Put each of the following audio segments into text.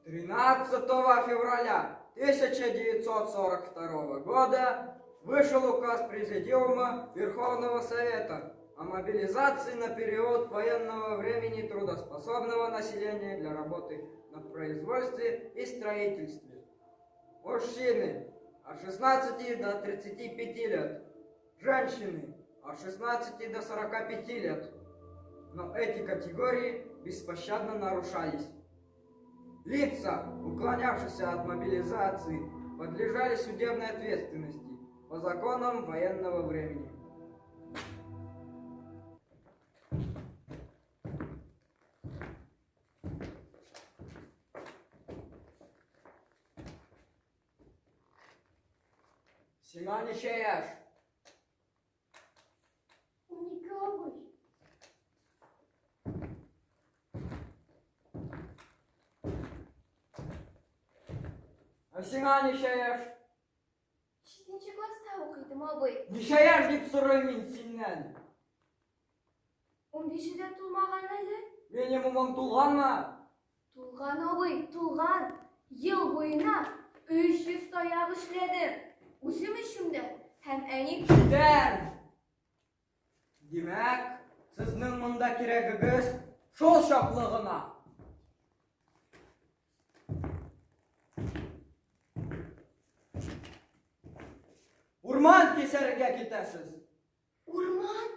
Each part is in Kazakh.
13 февраля 1942 года вышел указ Президиума Верховного Совета о мобилизации на период военного времени трудоспособного населения для работы на производстве и строительстве. Мужчины от 16 до 35 лет, женщины от 16 до 45 лет. Но эти категории беспощадно нарушались. Лица, уклонявшиеся от мобилизации, подлежали судебной ответственности по законам военного времени. Сима не чаяш. Уникалый. Сима не чаяш. 7-ci класста okuyordum abi. Не чаяш деп сұраймын сенен. 15'de tulmagan eli. Benim umum tulğanma. Tulgan abi, tulgan. Yıl boyuna 300 dayak işledim. Uzun işimde. Hem en iyi Gider. Demek, sizning munda kereginiz şol şaplığına. Urman keserge gidesiz. Orman.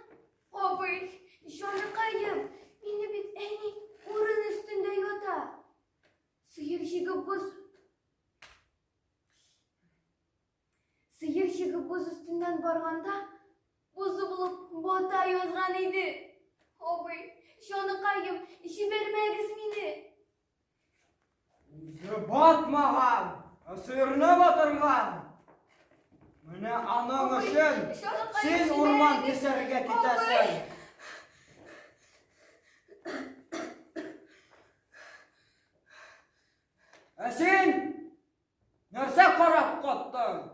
Abi, şöyle kaydım. Beni bir en iyi orun üstünde yota. Sıyır buz üstünden barganda buzu bulup bota yozgan idi. Abi, şonu kaydım. İşi vermeyiz miydi? Yüzü batmagan, sıyırını batırgan. Mene anın için sen orman keserge gidesin. Sen nerse karap kattın?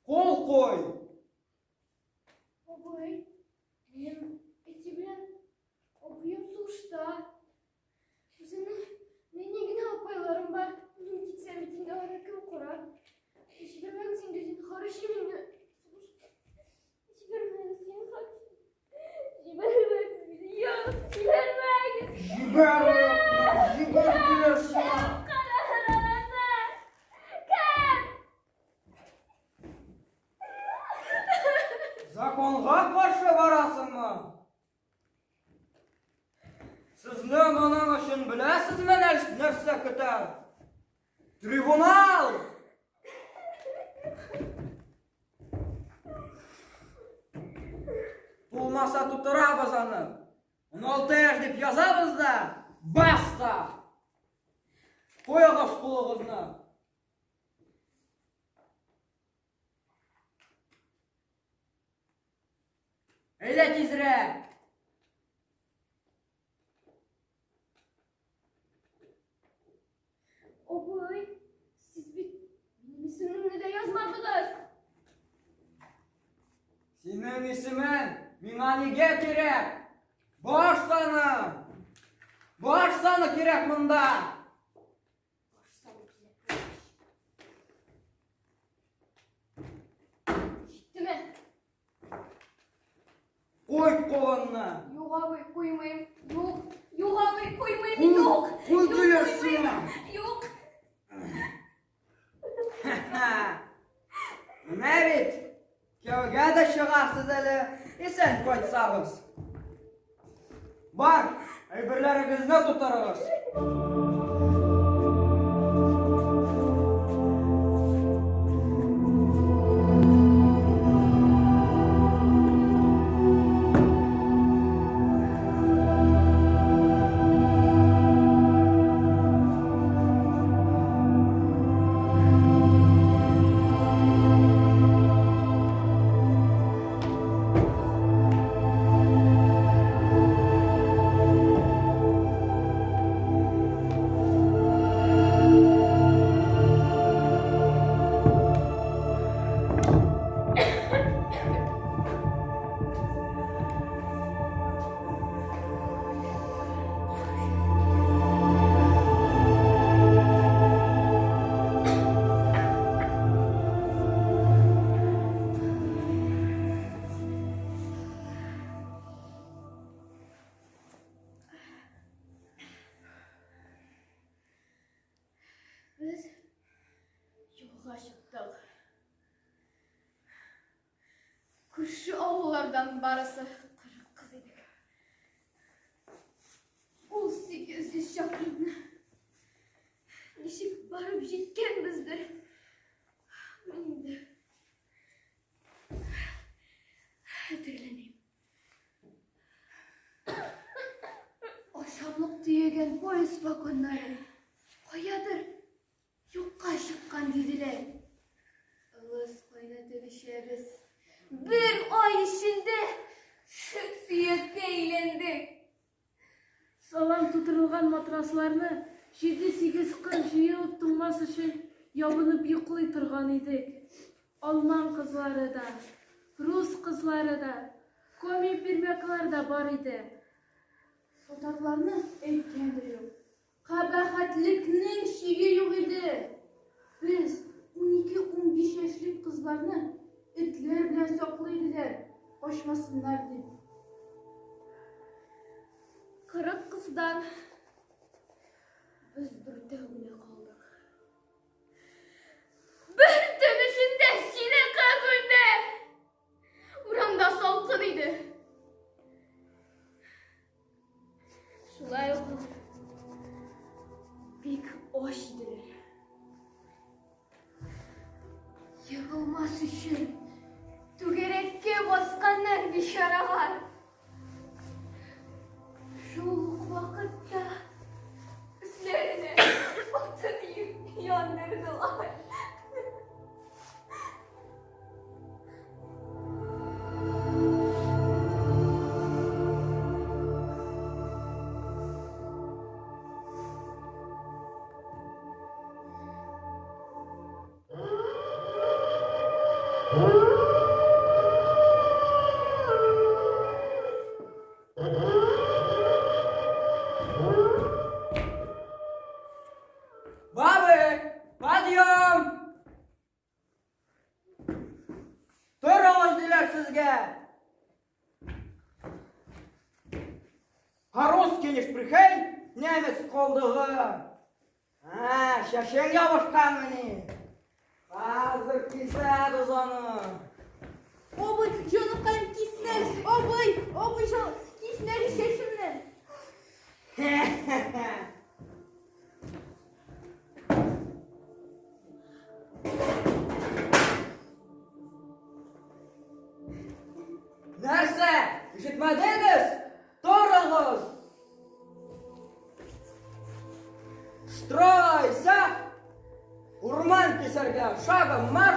Kol koy. Abi, benim eti bilen okuyum suçta. Şimdi ne günah paylarım var. Benim gitsem bitinde harekım kurar. İşi vermek için dedin, karışı bilmiyor. İşi vermek için kaç. İşi vermek için ya. İşi vermek için. Jiber diyorsun. Zakonga karşı varasın mı? Sizning onun için bilasizmi nersa kutar? Tribunal! Bulmasa tuturabız onu. 16 yaş deb yazabız da, basta! Koyagız kuluğuzunu. Eyle tizre! Abi, siz benim ismimle de yazmadınız. Senin ismin mina nege kerek? Boş sana! Boş sana kerek bunda! Gitti mi? Koy kolunu! Yok abi, koymayayım. Yok. Yok abi, koymayayım. Yok. Koy Yok, diyorsun. koymayayım. Yok. Mevit! Köyge de çıkarsız eli, sen koysağız. Bak, öbürlerinizi tutarız. Күрші ауылlardan барысы қырық қыз еді. Ол 800 шақырымны нешік барып жеткен біздер. Енді әтірленейім. Ашамлық түйеген поезд вагонлары қоядыр юққа шыққан деділер. Ылыс қойнатып ішеміз. Bir ay içinde suyakka eğlendik. Салам тутырылған матрасыларны 7-8 қыз жиылып тыңмас үшін ябынып йоқлый тұрған едік. Алман қызлары да, рус қызлары да, коми пермяклар да бар еді. Сотакларны әйткенді жоқ. Қабахатлікнің шеге жоқ еді. Біз 12-15 яшьлік қызларны итлер белән саклыйдылар, качмасыннар дип. 40 кыздан без дүртәү генә калдык. Бер төнешендә сине кыз үлде. Урамда салкын иде. Шулай ук бик аш иделәр. Егылмас өчен түгәрәккә басканнар бишаралар. Шул вакытта үзләренә атын яндырдылар. Бабы, подъем! Тұрыңыз дилер сізге. По-русски не шприхай, немец қолдығы. Шашен ябышқан мені. Қазір кеседі заны. Обый, жоныққан киснер, обый, киснер шешімнен. Нәрсе, ишетмәдегіз? Тұрыңыз. Стройся! Урман кесерге шагом марш!